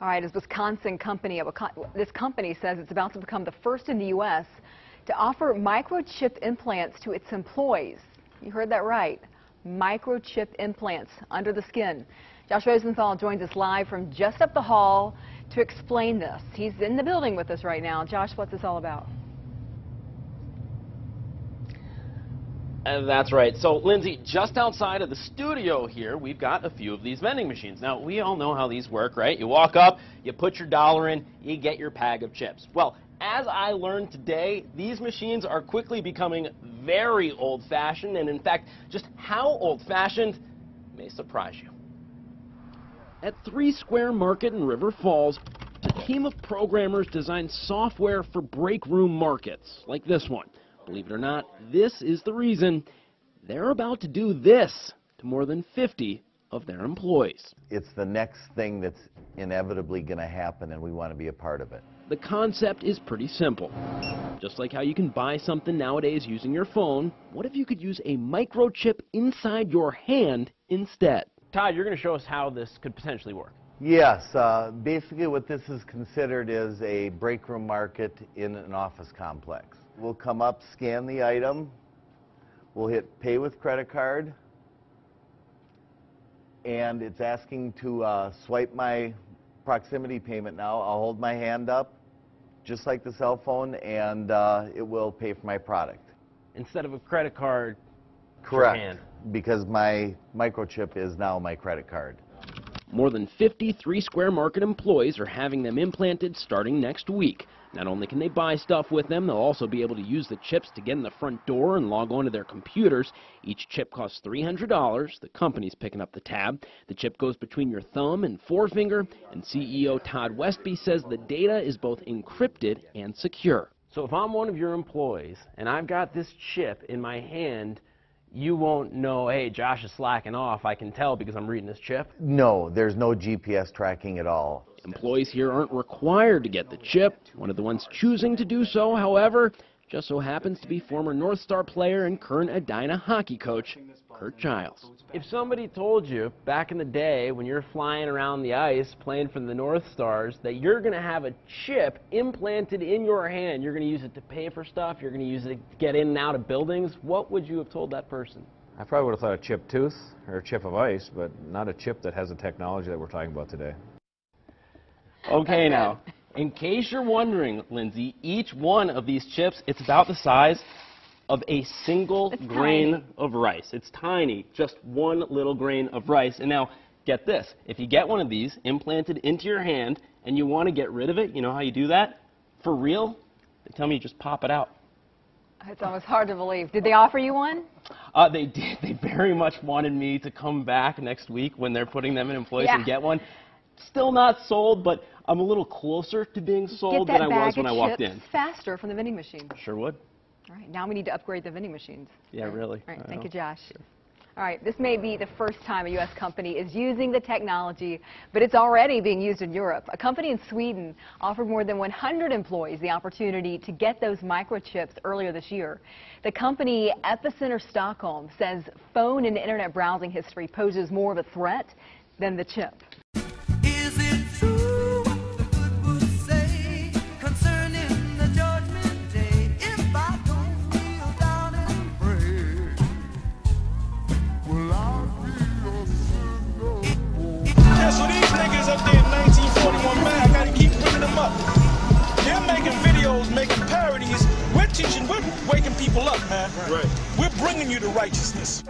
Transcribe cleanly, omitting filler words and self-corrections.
All right, this Wisconsin company, this company says it's about to become the first in the U.S. to offer microchip implants to its employees. You heard that right. Microchip implants under the skin. Josh Rosenthal joins us live from just up the hall to explain this. He's in the building with us right now. Josh, what's this all about? That's right. So, Lindsay, just outside of the studio here, we've got a few of these vending machines. Now, we all know how these work, right? You walk up, you put your dollar in, you get your bag of chips. Well, as I learned today, these machines are quickly becoming very old-fashioned, and in fact, just how old-fashioned may surprise you. At 3 Square Market in River Falls, a team of programmers designed software for break room markets, like this one. Believe it or not, this is the reason they're about to do this to more than 50 of their employees. It's the next thing that's inevitably going to happen, and we want to be a part of it. The concept is pretty simple. Just like how you can buy something nowadays using your phone, what if you could use a microchip inside your hand instead? Todd, you're going to show us how this could potentially work. Yes, basically what this is considered is a break room market in an office complex. We'll come up, scan the item, we'll hit pay with credit card, and it's asking to swipe my proximity payment now. I'll hold my hand up, just like the cell phone, and it will pay for my product. Instead of a credit card, correct, your hand. Because my microchip is now my credit card. More than 50 3 Square Market employees are having them implanted starting next week. Not only can they buy stuff with them, they'll also be able to use the chips to get in the front door and log on to their computers. Each chip costs $300. The company's picking up the tab. The chip goes between your thumb and forefinger, and CEO Todd Westby says the data is both encrypted and secure. So if I'm one of your employees and I've got this chip in my hand, you won't know, hey, Josh is slacking off. I can tell because I'm reading this chip. No, there's no GPS tracking at all. Employees here aren't required to get the chip. One of the ones choosing to do so, however, just so happens to be former North Star player and current Edina hockey coach, Kurt Giles. If somebody told you back in the day when you're flying around the ice playing for the North Stars that you're going to have a chip implanted in your hand, you're going to use it to pay for stuff, you're going to use it to get in and out of buildings, what would you have told that person? I probably would have thought a chip tooth or a chip of ice, but not a chip that has the technology that we're talking about today. Okay, now, in case you're wondering, Lindsay, each one of these chips, it's about the size of a single grain of rice. It's tiny, just one little grain of rice. And now, get this. If you get one of these implanted into your hand and you want to get rid of it, you know how you do that? For real? They tell me you just pop it out. It's almost hard to believe. Did they offer you one? They did. They very much wanted me to come back next week when they're putting them in employees and get one. Still not sold, but I'm a little closer to being sold than I was when I walked in. Faster from the vending machine. Sure would. All right, now we need to upgrade the vending machines. Yeah, really. All right, thank you, Josh. Sure. All right, this may be the first time a U.S. company is using the technology, but it's already being used in Europe. A company in Sweden offered more than 100 employees the opportunity to get those microchips earlier this year. The company Epicenter Stockholm says phone and internet browsing history poses more of a threat than the chip. So these niggas up there in 1941, man, I gotta keep bringing them up. They're making videos, making parodies. We're teaching, we're waking people up, man. Right. We're bringing you to righteousness.